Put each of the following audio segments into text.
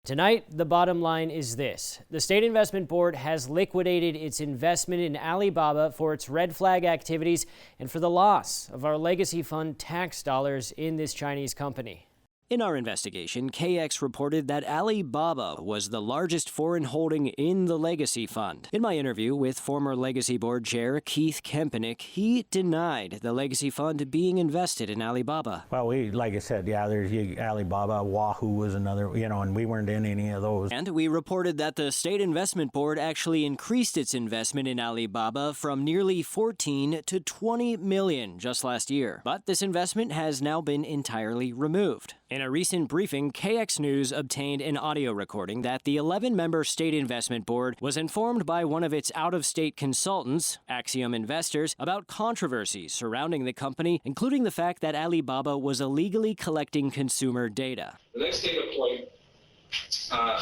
Tonight, the bottom line is this. The State Investment Board has liquidated its investment in Alibaba for its red flag activities and for the loss of our legacy fund tax dollars in this Chinese company. In our investigation, KX reported that Alibaba was the largest foreign holding in the Legacy Fund. In my interview with former Legacy Board Chair Keith Kempenick, he denied the Legacy Fund being invested in Alibaba. Well, like I said, yeah, there's Alibaba, Wahoo was another, and we weren't in any of those. And we reported that the State Investment Board actually increased its investment in Alibaba from nearly 14 to 20 million just last year. But this investment has now been entirely removed. In a recent briefing, KX News obtained an audio recording that the 11-member State Investment Board was informed by one of its out-of-state consultants, Axiom Investors, about controversies surrounding the company, including the fact that Alibaba was illegally collecting consumer data. The next data point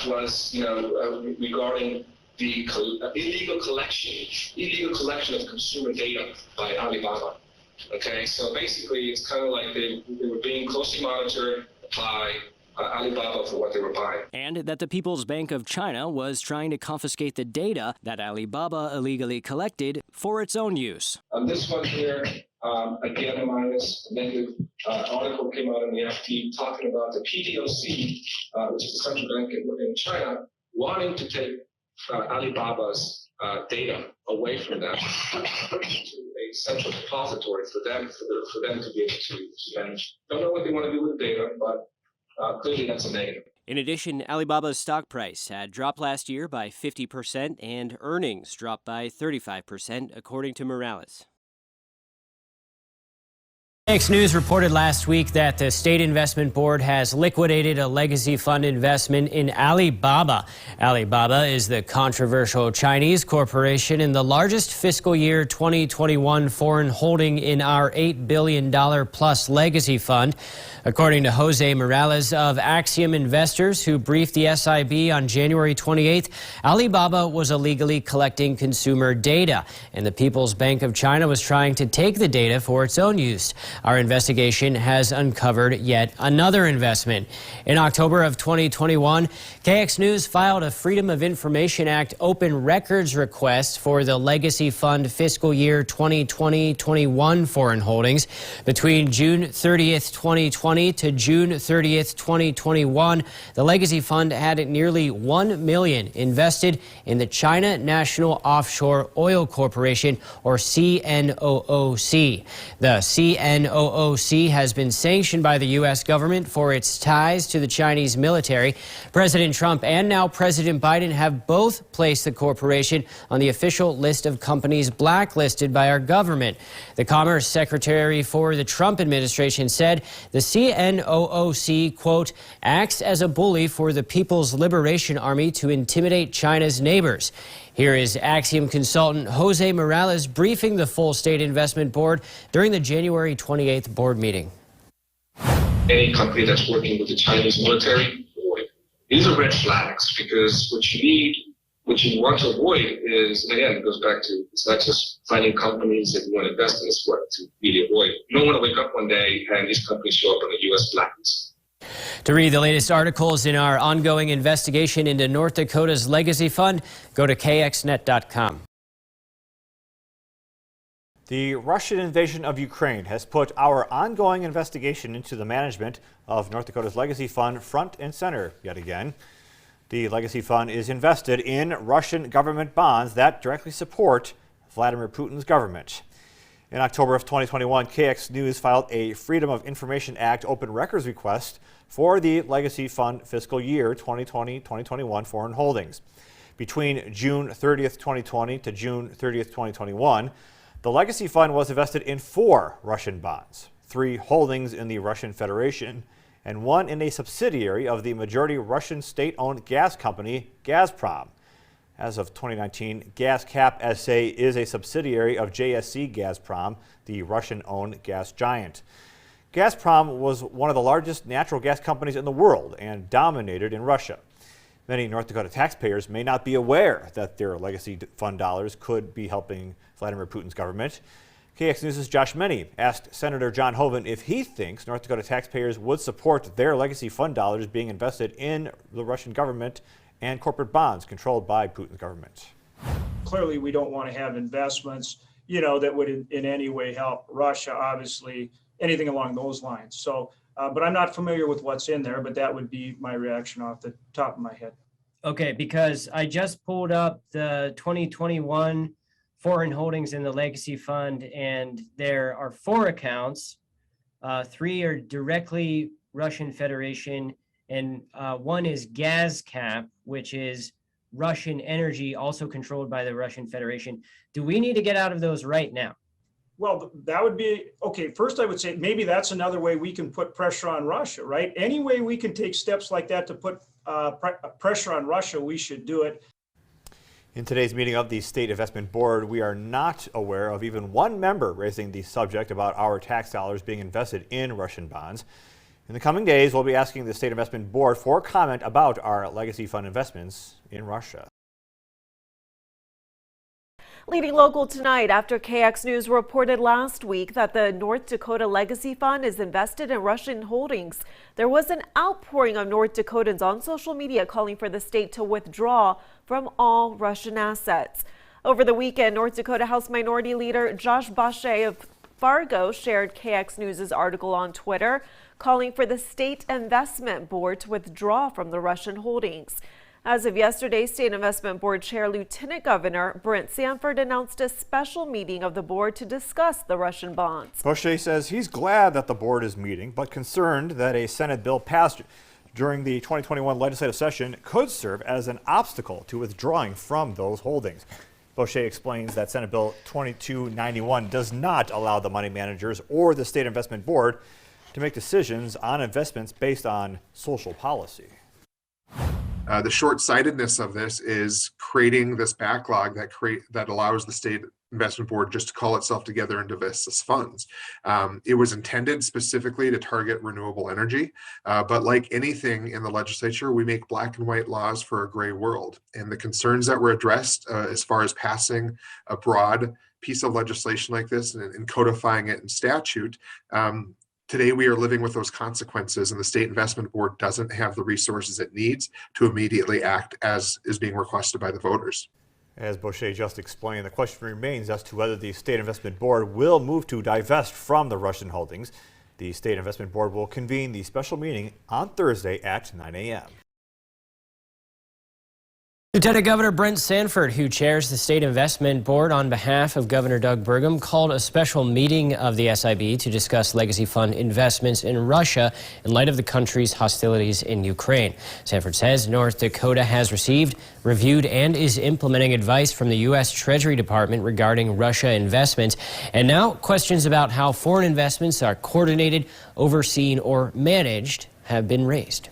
was, regarding the illegal collection of consumer data by Alibaba. Okay, so basically, it's kind of like they were being closely monitored by Alibaba for what they were buying. And that the People's Bank of China was trying to confiscate the data that Alibaba illegally collected for its own use. On this one here, again, a negative article came out in the FT talking about the PDOC, which is the central bank in China, wanting to take Alibaba's data away from them to a central depository for them to be able to manage. Don't know what they want to do with the data, but clearly that's a negative. In addition, Alibaba's stock price had dropped last year by 50% and earnings dropped by 35%, according to Morales. KX News reported last week that the State Investment Board has liquidated a legacy fund investment in Alibaba. Alibaba is the controversial Chinese corporation and the largest fiscal year 2021 foreign holding in our $8 billion plus legacy fund. According to Jose Morales of Axiom Investors, who briefed the SIB on January 28th, Alibaba was illegally collecting consumer data, and the People's Bank of China was trying to take the data for its own use. Our investigation has uncovered yet another investment. In October of 2021, KX News filed a Freedom of Information Act open records request for the Legacy Fund fiscal year 2020-21 foreign holdings. Between June 30th, 2020 to June 30th, 2021, the Legacy Fund had nearly $1 million invested in the China National Offshore Oil Corporation, or CNOOC. The CNOOC has been sanctioned by the U.S. government for its ties to the Chinese military. President Trump and now President Biden have both placed the corporation on the official list of companies blacklisted by our government. The Commerce Secretary for the Trump administration said the CNOOC, quote, acts as a bully for the People's Liberation Army to intimidate China's neighbors. Here is Axiom consultant Jose Morales briefing the full State Investment Board during the January 28th board meeting. Any company that's working with the Chinese military, these are red flags, because what you want to avoid is, and again, it goes back to, it's not just finding companies that you want to invest in, it's what to really avoid. You don't want to wake up one day and these companies show up on the U.S. blacklist. To read the latest articles in our ongoing investigation into North Dakota's legacy fund, go to kxnet.com. The Russian invasion of Ukraine has put our ongoing investigation into the management of North Dakota's legacy fund front and center yet again. The legacy fund is invested in Russian government bonds that directly support Vladimir Putin's government. In October of 2021, KX News filed a Freedom of Information Act open records request for the Legacy Fund fiscal year 2020-2021 foreign holdings. Between June 30th, 2020 to June 30th, 2021, the Legacy Fund was invested in 4 Russian bonds, 3 holdings in the Russian Federation, and 1 in a subsidiary of the majority Russian state-owned gas company, Gazprom. As of 2019, GasCap SA is a subsidiary of JSC Gazprom, the Russian-owned gas giant. Gazprom was one of the largest natural gas companies in the world and dominated in Russia. Many North Dakota taxpayers may not be aware that their legacy fund dollars could be helping Vladimir Putin's government. KX News' Josh Meny asked Senator John Hoeven if he thinks North Dakota taxpayers would support their legacy fund dollars being invested in the Russian government and corporate bonds controlled by Putin's government. Clearly, we don't want to have investments, that would in any way help Russia, obviously, anything along those lines. So, but I'm not familiar with what's in there, but that would be my reaction off the top of my head. Okay, because I just pulled up the 2021 foreign holdings in the legacy fund, and there are 4 accounts. 3 are directly Russian Federation, and 1 is Gazprom, which is Russian energy, also controlled by the Russian Federation. Do we need to get out of those right now? Well, that would be, okay, first I would say maybe that's another way we can put pressure on Russia, right? Any way we can take steps like that to put pressure on Russia, we should do it. In today's meeting of the State Investment Board, we are not aware of even one member raising the subject about our tax dollars being invested in Russian bonds. In the coming days, we'll be asking the State Investment Board for comment about our legacy fund investments in Russia. Leading local tonight after KX News reported last week that the North Dakota Legacy Fund is invested in Russian holdings. There was an outpouring of North Dakotans on social media calling for the state to withdraw from all Russian assets. Over the weekend, North Dakota House Minority Leader Josh Boschee of Fargo shared KX News' article on Twitter, calling for the State Investment Board to withdraw from the Russian holdings. As of yesterday, State Investment Board Chair Lieutenant Governor Brent Sanford announced a special meeting of the board to discuss the Russian bonds. Boschee says he's glad that the board is meeting, but concerned that a Senate bill passed during the 2021 legislative session could serve as an obstacle to withdrawing from those holdings. Boschee explains that Senate Bill 2291 does not allow the money managers or the State Investment Board to make decisions on investments based on social policy. The short-sightedness of this is creating this backlog that allows the State Investment Board just to call itself together and divest its funds. It was intended specifically to target renewable energy, but like anything in the legislature, we make black and white laws for a gray world. And the concerns that were addressed as far as passing a broad piece of legislation like this and codifying it in statute, today we are living with those consequences, and the State Investment Board doesn't have the resources it needs to immediately act as is being requested by the voters. As Boschee just explained, the question remains as to whether the State Investment Board will move to divest from the Russian holdings. The State Investment Board will convene the special meeting on Thursday at 9 a.m. Lieutenant Governor Brent Sanford, who chairs the State Investment Board on behalf of Governor Doug Burgum, called a special meeting of the SIB to discuss legacy fund investments in Russia in light of the country's hostilities in Ukraine. Sanford says North Dakota has received, reviewed, and is implementing advice from the U.S. Treasury Department regarding Russia investments. And now questions about how foreign investments are coordinated, overseen, or managed have been raised.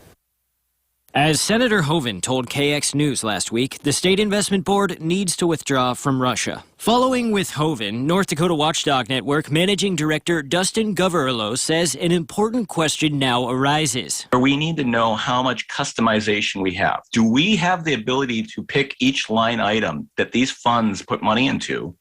As Senator Hoeven told KX News last week, the State Investment Board needs to withdraw from Russia. Following with Hoeven, North Dakota Watchdog Network Managing Director Dustin Goverlo says an important question now arises. We need to know how much customization we have. Do we have the ability to pick each line item that these funds put money into?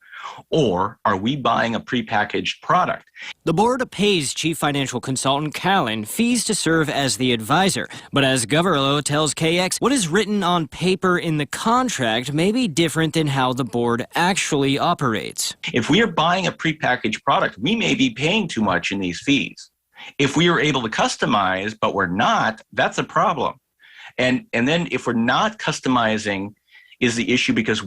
Or are we buying a prepackaged product? The board pays Chief Financial Consultant Callan fees to serve as the advisor. But as Goverlo tells KX, what is written on paper in the contract may be different than how the board actually operates. If we are buying a prepackaged product, we may be paying too much in these fees. If we are able to customize, but we're not, that's a problem. And then if we're not customizing, is the issue because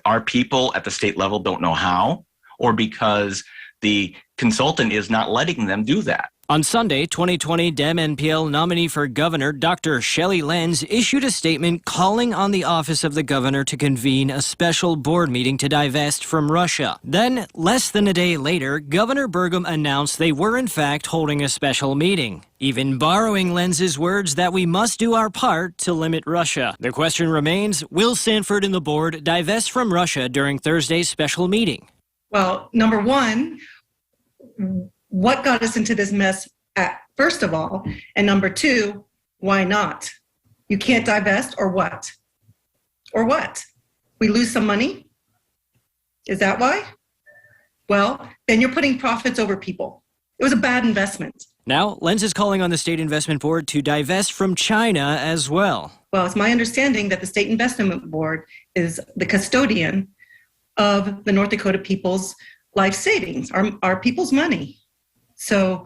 our people at the state level don't know how, or because the consultant is not letting them do that? On Sunday, 2020 Dem-NPL nominee for governor Dr. Shelley Lenz issued a statement calling on the office of the governor to convene a special board meeting to divest from Russia. Then, less than a day later, Governor Burgum announced they were in fact holding a special meeting, even borrowing Lenz's words that we must do our part to limit Russia. The question remains, will Sanford and the board divest from Russia during Thursday's special meeting? Well, number one, what got us into this mess first of all? And number two, why not? You can't divest, or what? Or what? We lose some money? Is that why? Well, then you're putting profits over people. It was a bad investment. Now, Lenz is calling on the State Investment Board to divest from China as well. Well, it's my understanding that the State Investment Board is the custodian of the North Dakota people's life savings, our people's money. So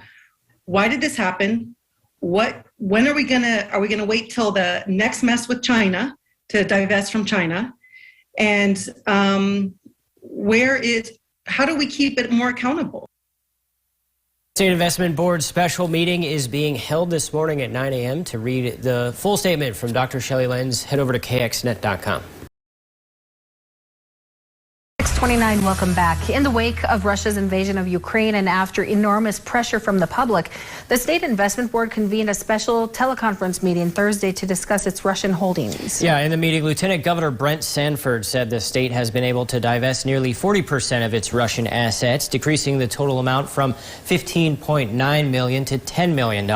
why did this happen? When are we gonna wait till the next mess with China to divest from China? And how do we keep it more accountable? State Investment Board special meeting is being held this morning at 9 a.m. To read the full statement from Dr. Shelley Lenz, head over to kxnet.com. 629, welcome back. In the wake of Russia's invasion of Ukraine and after enormous pressure from the public, the State Investment Board convened a special teleconference meeting Thursday to discuss its Russian holdings. Yeah, in the meeting, Lieutenant Governor Brent Sanford said the state has been able to divest nearly 40% of its Russian assets, decreasing the total amount from $15.9 million to $10 million.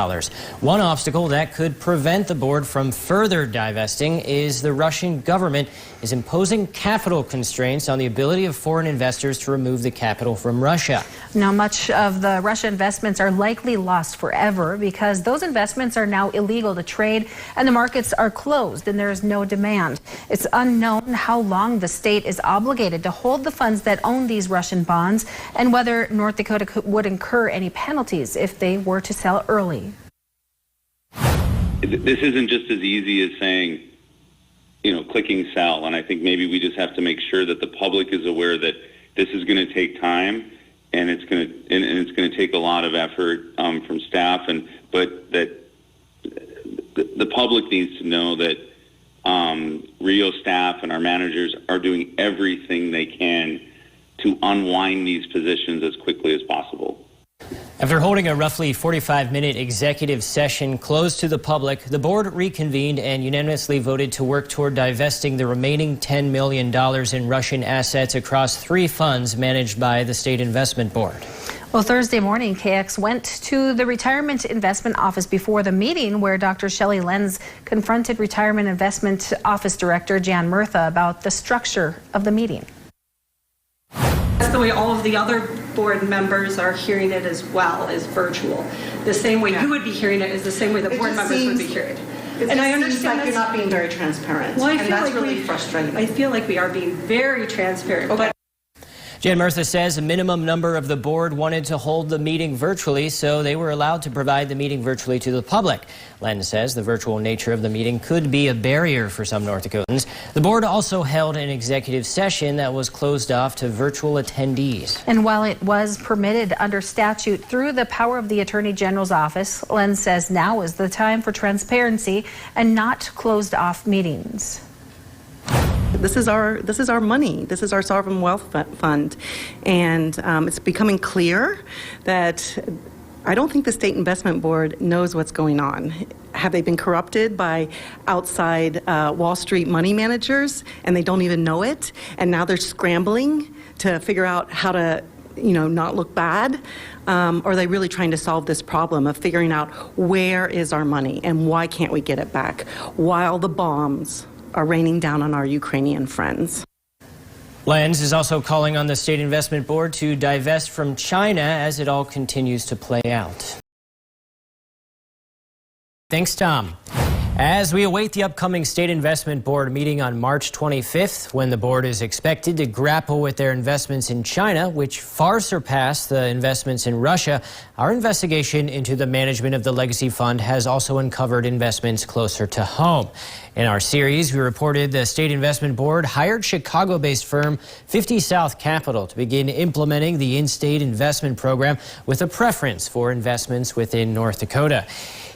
One obstacle that could prevent the board from further divesting is the Russian government is imposing capital constraints on the ability of foreign investors to remove the capital from Russia. Now, much of the Russia investments are likely lost forever because those investments are now illegal to trade and the markets are closed and there is no demand. It's unknown how long the state is obligated to hold the funds that own these Russian bonds and whether North Dakota would incur any penalties if they were to sell early. This isn't just as easy as saying, clicking sell. And I think maybe we just have to make sure that the public is aware that this is going to take time and it's going to take a lot of effort from staff, but that the public needs to know that Rio staff and our managers are doing everything they can to unwind these positions as quickly as possible. After holding a roughly 45-minute executive session closed to the public, the board reconvened and unanimously voted to work toward divesting the remaining $10 million in Russian assets across 3 funds managed by the State Investment Board. Well, Thursday morning, KX went to the Retirement Investment Office before the meeting where Dr. Shelley Lenz confronted Retirement Investment Office Director Jan Murtha about the structure of the meeting. That's the way all of the other board members are hearing it as well, as virtual. The same way you would be hearing it is the same way the board members would be hearing it. And I understand like you're not being very transparent. Well, and that's really frustrating. I feel like we are being very transparent. Okay. Jan Murtha says a minimum number of the board wanted to hold the meeting virtually, so they were allowed to provide the meeting virtually to the public. Lenz says the virtual nature of the meeting could be a barrier for some North Dakotans. The board also held an executive session that was closed off to virtual attendees. And while it was permitted under statute through the power of the Attorney General's office, Lenz says now is the time for transparency and not closed off meetings. This is our money. This is our sovereign wealth fund, and it's becoming clear that I don't think the State Investment Board knows what's going on. Have they been corrupted by outside Wall Street money managers, and they don't even know it? And now they're scrambling to figure out how to, not look bad. Or are they really trying to solve this problem of figuring out where is our money and why can't we get it back while the bombs are raining down on our Ukrainian friends? Lenz is also calling on the State Investment Board to divest from China as it all continues to play out. Thanks, Tom. As we await the upcoming State Investment Board meeting on March 25th, when the board is expected to grapple with their investments in China, which far surpass the investments in Russia, our investigation into the management of the Legacy Fund has also uncovered investments closer to home. In our series, we reported the State Investment Board hired Chicago-based firm 50 South Capital to begin implementing the in-state investment program with a preference for investments within North Dakota.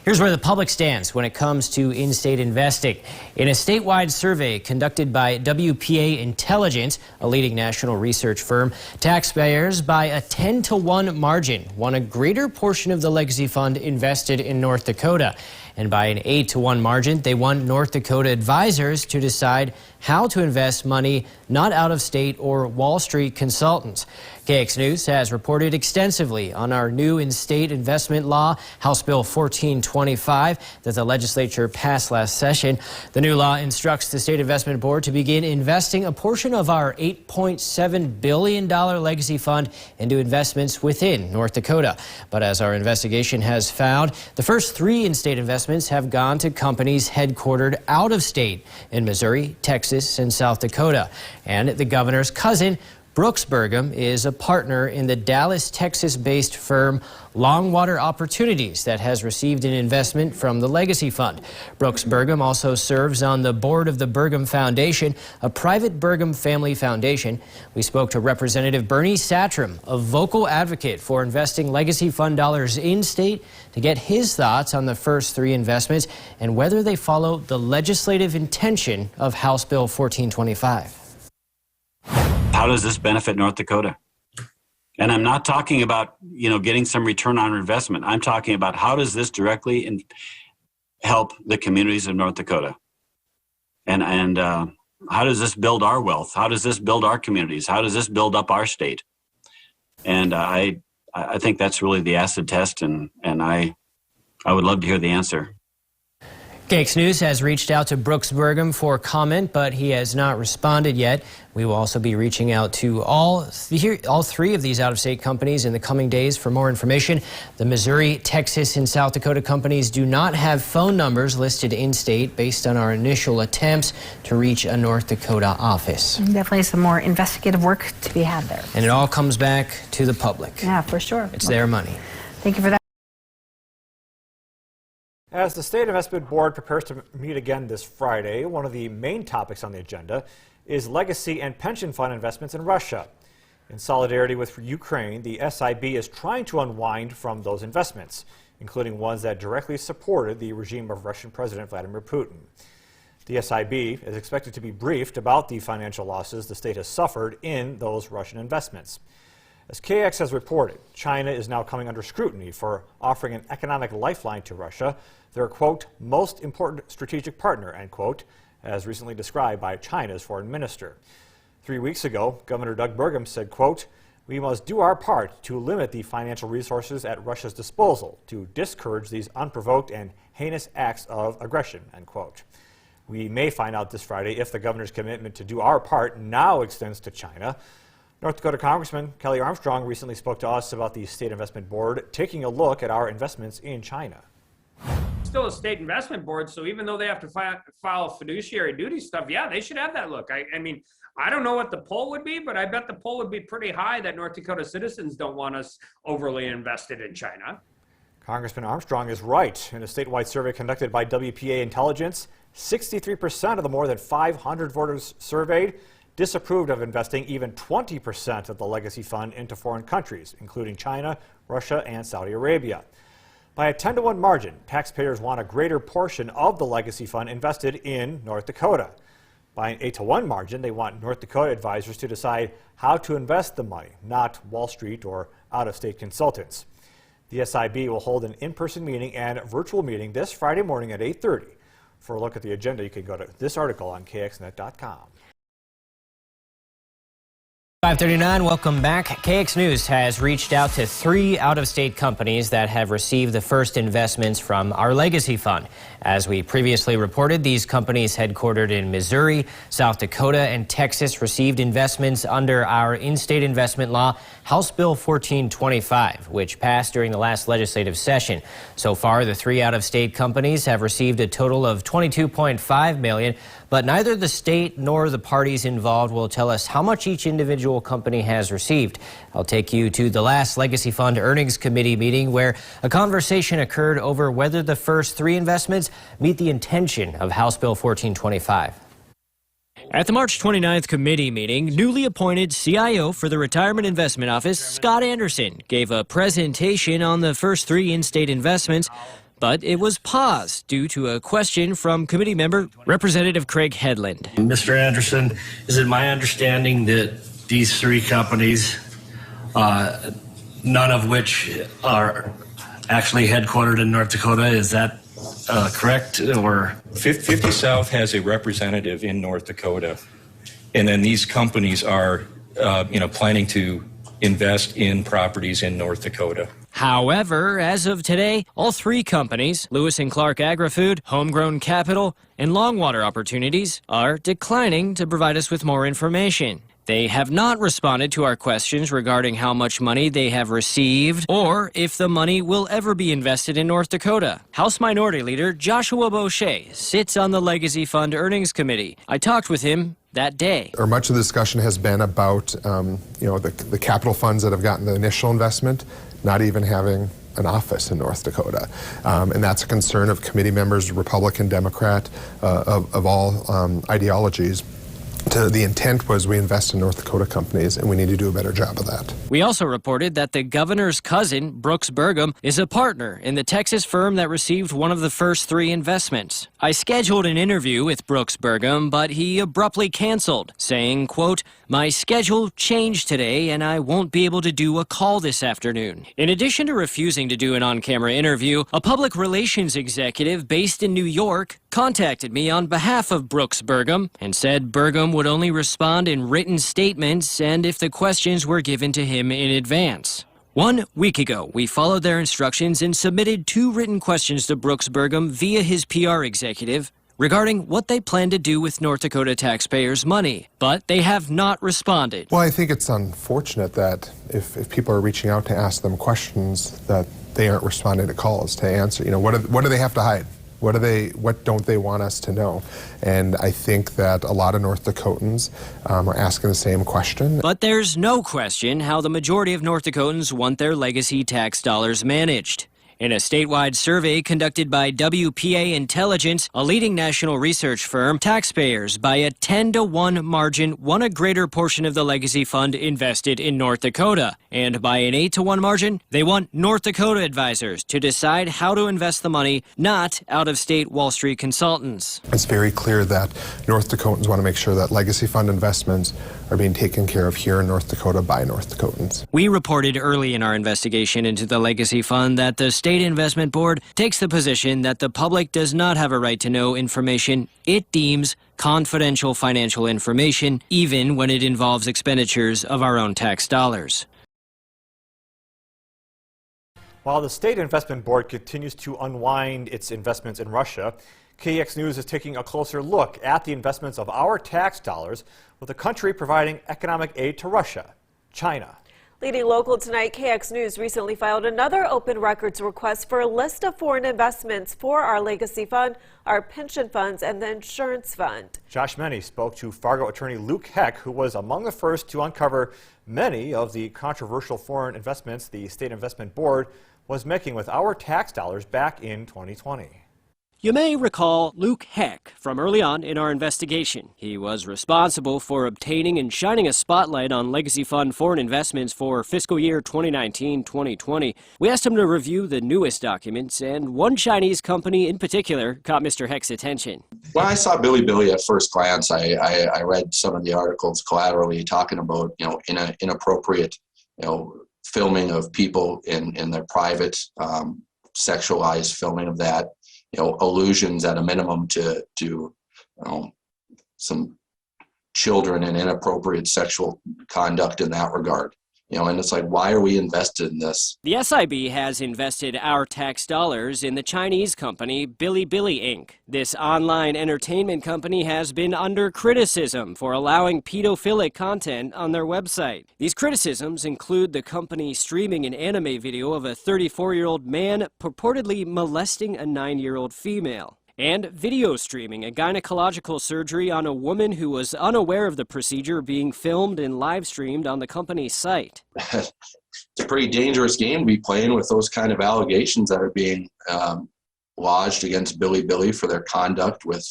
Here's where the public stands when it comes to in-state investing. In a statewide survey conducted by WPA Intelligence, a leading national research firm, taxpayers by a 10-to-1 margin want a greater portion of the Legacy Fund invested in North Dakota. And by an 8-1 margin, they won North Dakota advisors to decide how to invest money not out of state or Wall Street consultants. KX News has reported extensively on our new in-state investment law, House Bill 1425, that the legislature passed last session. The new law instructs the State Investment Board to begin investing a portion of our $8.7 billion legacy fund into investments within North Dakota. But as our investigation has found, the first 3 in-state investments have gone to companies headquartered out of state in Missouri, Texas, and South Dakota. And the governor's cousin, Brooks Burgum, is a partner in the Dallas, Texas-based firm Longwater Opportunities that has received an investment from the Legacy Fund. Brooks Burgum also serves on the board of the Burgum Foundation, a private Burgum family foundation. We spoke to Representative Bernie Satrom, a vocal advocate for investing Legacy Fund dollars in state, to get his thoughts on the first 3 investments and whether they follow the legislative intention of House Bill 1425. How does this benefit North Dakota? And I'm not talking about, getting some return on investment. I'm talking about how does this directly help the communities of North Dakota? And how does this build our wealth? How does this build our communities? How does this build up our state? And I think that's really the acid test, and I would love to hear the answer. KX News has reached out to Brooks Burgum for comment, but he has not responded yet. We will also be reaching out to all 3 of these out-of-state companies in the coming days for more information. The Missouri, Texas, and South Dakota companies do not have phone numbers listed in-state based on our initial attempts to reach a North Dakota office. Definitely some more investigative work to be had there. And it all comes back to the public. Yeah, for sure. It's their money. Thank you for that. As the State Investment Board prepares to meet again this Friday, one of the main topics on the agenda is legacy and pension fund investments in Russia. In solidarity with Ukraine, the SIB is trying to unwind from those investments, including ones that directly supported the regime of Russian President Vladimir Putin. The SIB is expected to be briefed about the financial losses the state has suffered in those Russian investments. As KX has reported, China is now coming under scrutiny for offering an economic lifeline to Russia, their, quote, most important strategic partner, end quote, as recently described by China's foreign minister. 3 weeks ago, Governor Doug Burgum said, quote, we must do our part to limit the financial resources at Russia's disposal to discourage these unprovoked and heinous acts of aggression, end quote. We may find out this Friday if the governor's commitment to do our part now extends to China. North Dakota Congressman Kelly Armstrong recently spoke to us about the State Investment Board taking a look at our investments in China. Still a state investment board, so even though they have to file fiduciary duty stuff, yeah, they should have that look. I mean, I don't know what the poll would be, but I bet the poll would be pretty high that North Dakota citizens don't want us overly invested in China. Congressman Armstrong is right. In a statewide survey conducted by WPA Intelligence, 63% of the more than 500 voters surveyed disapproved of investing even 20% of the legacy fund into foreign countries, including China, Russia, and Saudi Arabia. By a 10-1 margin, taxpayers want a greater portion of the legacy fund invested in North Dakota. By an 8-1 margin, they want North Dakota advisors to decide how to invest the money, not Wall Street or out-of-state consultants. The SIB will hold an in-person meeting and virtual meeting this Friday morning at 8:30. For a look at the agenda, you can go to this article on kxnet.com. 5:39, welcome back. KX News has reached out to 3 out-of-state companies that have received the first investments from our legacy fund. As we previously reported, these companies headquartered in Missouri, South Dakota, and Texas received investments under our in-state investment law, House Bill 1425, which passed during the last legislative session. So far, the 3 out-of-state companies have received a total of $22.5 million, but neither the state nor the parties involved will tell us how much each individual company has received. I'll take you to the last Legacy Fund Earnings Committee meeting where a conversation occurred over whether the first 3 investments meet the intention of House Bill 1425. At the March 29th committee meeting, newly appointed CIO for the Retirement Investment Office, Scott Anderson, gave a presentation on the first 3 in-state investments, but it was paused due to a question from committee member Representative Craig Hedlund. Mr. Anderson, is it my understanding that these 3 companies, none of which are actually headquartered in North Dakota, is that correct? Or 50 South has a representative in North Dakota, and then these companies are, planning to invest in properties in North Dakota. However, as of today, all three companies, Lewis & Clark Agri-Food, Homegrown Capital, and Longwater Opportunities, are declining to provide us with more information. They have not responded to our questions regarding how much money they have received or if the money will ever be invested in North Dakota. House Minority Leader Joshua Boschee sits on the Legacy Fund Earnings Committee. I talked with him that day. Much of the discussion has been about the capital funds that have gotten the initial investment not even having an office in North Dakota. And that's a concern of committee members, Republican, Democrat, of all ideologies. The intent was we invest in North Dakota companies, and we need to do a better job of that. We also reported that the governor's cousin, Brooks Burgum, is a partner in the Texas firm that received one of the first three investments. I scheduled an interview with Brooks Burgum, but he abruptly canceled, saying, quote, "My schedule changed today, and I won't be able to do a call this afternoon." In addition to refusing to do an on-camera interview, a public relations executive based in New York contacted me on behalf of Brooks Burgum and said Burgum would only respond in written statements and if the questions were given to him in advance. 1 week ago, we followed their instructions and submitted 2 written questions to Brooks Burgum via his PR executive regarding what they plan to do with North Dakota taxpayers' money, but they have not responded. Well, I think it's unfortunate that if people are reaching out to ask them questions that they aren't responding to calls to answer. What do they have to hide? What don't they want us to know? And I think that a lot of North Dakotans are asking the same question. But there's no question how the majority of North Dakotans want their legacy tax dollars managed. In a statewide survey conducted by WPA Intelligence, a leading national research firm, taxpayers by a 10-to-1 margin want a greater portion of the legacy fund invested in North Dakota. And by an 8-to-1 margin, they want North Dakota advisors to decide how to invest the money, not out-of-state Wall Street consultants. It's very clear that North Dakotans want to make sure that legacy fund investments are being taken care of here in North Dakota by North Dakotans. We reported early in our investigation into the legacy fund that the State Investment Board takes the position that the public does not have a right to know information it deems confidential financial information, even when it involves expenditures of our own tax dollars. While the State Investment Board continues to unwind its investments in Russia, KX News is taking a closer look at the investments of our tax dollars with the country providing economic aid to Russia, China. Leading local tonight, KX News recently filed another open records request for a list of foreign investments for our legacy fund, our pension funds, and the insurance fund. Josh Meny spoke to Fargo attorney Luke Heck, who was among the first to uncover many of the controversial foreign investments the State Investment Board was making with our tax dollars back in 2020. You may recall Luke Heck from early on in our investigation. He was responsible for obtaining and shining a spotlight on legacy fund foreign investments for fiscal year 2019-2020. We asked him to review the newest documents, and one Chinese company in particular caught Mr. Heck's attention. When I saw Billy at first glance, I read some of the articles collaterally talking about, inappropriate, filming of people in their private, sexualized filming of that. Allusions at a minimum to some children and inappropriate sexual conduct in that regard. And it's like, why are we invested in this? The SIB has invested our tax dollars in the Chinese company Bilibili Inc. This online entertainment company has been under criticism for allowing pedophilic content on their website. These criticisms include the company streaming an anime video of a 34-year-old man purportedly molesting a 9-year-old female, and video streaming a gynecological surgery on a woman who was unaware of the procedure being filmed and live streamed on the company's site. It's a pretty dangerous game to be playing with those kind of allegations that are being lodged against Bilibili for their conduct with,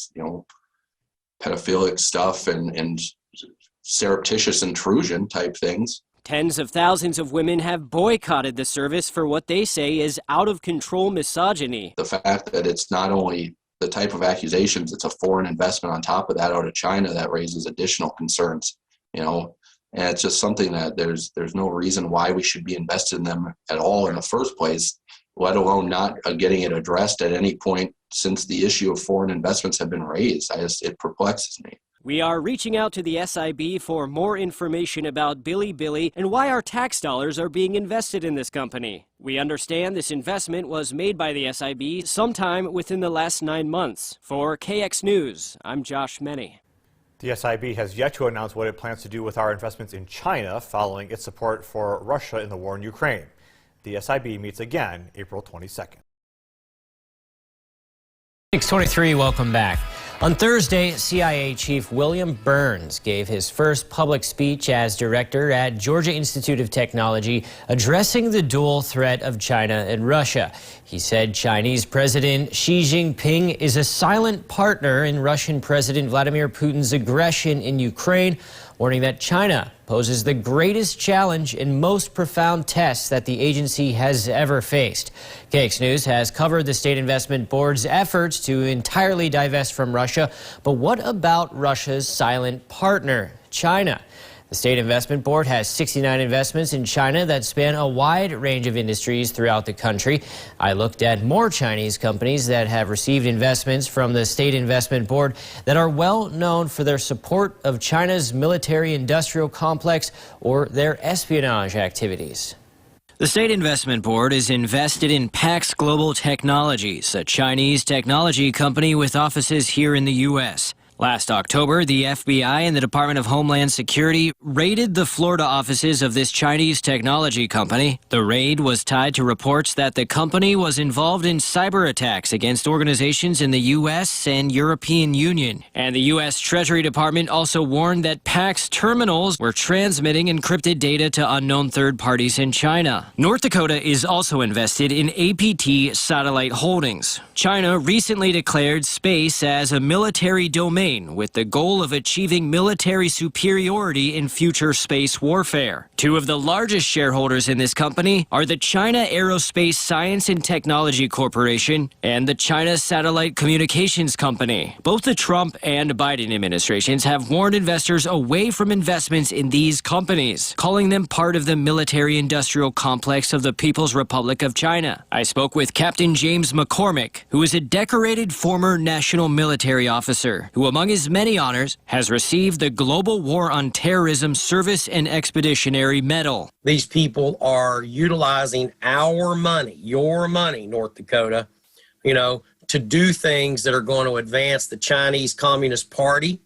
pedophilic stuff and surreptitious intrusion type things. Tens of thousands of women have boycotted the service for what they say is out-of-control misogyny. The fact that it's not only the type of accusations, it's a foreign investment on top of that out of China that raises additional concerns, and it's just something that there's no reason why we should be invested in them at all in the first place. let alone not getting it addressed at any point since the issue of foreign investments have been raised. It perplexes me. We are reaching out to the SIB for more information about Bilibili and why our tax dollars are being invested in this company. We understand this investment was made by the SIB sometime within the last 9 months. For KX News, I'm Josh Meny. The SIB has yet to announce what it plans to do with our investments in China following its support for Russia in the war in Ukraine. The SIB meets again April 22nd. 623, welcome back. On Thursday, CIA Chief William Burns gave his first public speech as director at Georgia Institute of Technology, addressing the dual threat of China and Russia. He said Chinese President Xi Jinping is a silent partner in Russian President Vladimir Putin's aggression in Ukraine, warning that China poses the greatest challenge and most profound test that the agency has ever faced. KX News has covered the State Investment Board's efforts to entirely divest from Russia, but what about Russia's silent partner, China? The State Investment Board has 69 investments in China that span a wide range of industries throughout the country. I looked at more Chinese companies that have received investments from the State Investment Board that are well known for their support of China's military-industrial complex or their espionage activities. The State Investment Board is invested in Pax Global Technologies, a Chinese technology company with offices here in the U.S. Last October, the FBI and the Department of Homeland Security raided the Florida offices of this Chinese technology company. The raid was tied to reports that the company was involved in cyber attacks against organizations in the U.S. and European Union. And the U.S. Treasury Department also warned that Pax terminals were transmitting encrypted data to unknown third parties in China. North Dakota is also invested in APT Satellite Holdings. China recently declared space as a military domain, with the goal of achieving military superiority in future space warfare. Two of the largest shareholders in this company are the China Aerospace Science and Technology Corporation and the China Satellite Communications Company. Both the Trump and Biden administrations have warned investors away from investments in these companies, calling them part of the military-industrial complex of the People's Republic of China. I spoke with Captain James McCormick, who is a decorated former national military officer, who among his many honors has received the Global War on Terrorism Service and Expeditionary Medal. These people are utilizing our money, your money, North Dakota, to do things that are going to advance the Chinese Communist Party.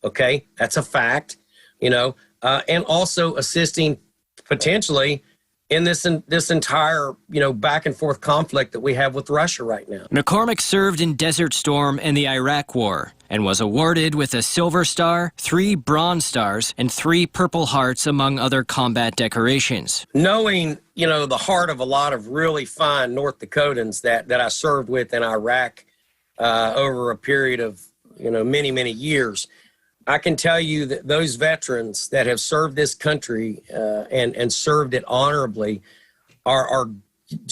Okay, that's a fact, and also assisting potentially in this entire, back and forth conflict that we have with Russia right now. McCormick served in Desert Storm and the Iraq War and was awarded with a Silver Star, 3 Bronze Stars, and 3 Purple Hearts, among other combat decorations. Knowing, the heart of a lot of really fine North Dakotans that I served with in Iraq over a period of, many, many years, I can tell you that those veterans that have served this country and served it honorably are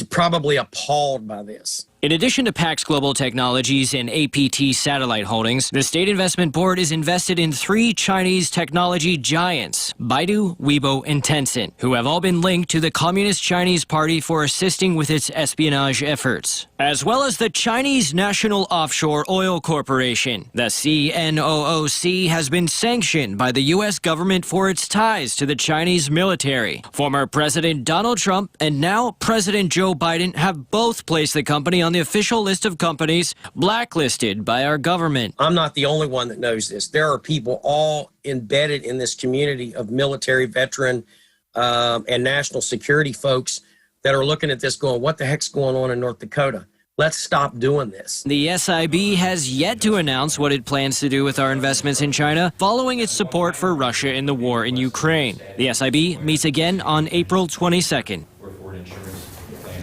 probably appalled by this. In addition to Pax Global Technologies and APT Satellite Holdings, the State Investment Board is invested in 3 Chinese technology giants, Baidu, Weibo, and Tencent, who have all been linked to the Communist Chinese Party for assisting with its espionage efforts, as well as the Chinese National Offshore Oil Corporation. The CNOOC has been sanctioned by the U.S. government for its ties to the Chinese military. Former President Donald Trump and now President Joe Biden have both placed the company on the official list of companies blacklisted by our government. I'm not the only one that knows this. There are people all embedded in this community of military, veteran, and national security folks that are looking at this going, what the heck's going on in North Dakota? Let's stop doing this. The SIB has yet to announce what it plans to do with our investments in China following its support for Russia in the war in Ukraine. The SIB meets again on April 22nd.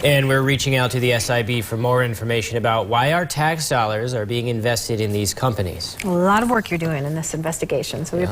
And we're reaching out to the SIB for more information about why our tax dollars are being invested in these companies. A lot of work you're doing in this investigation. So we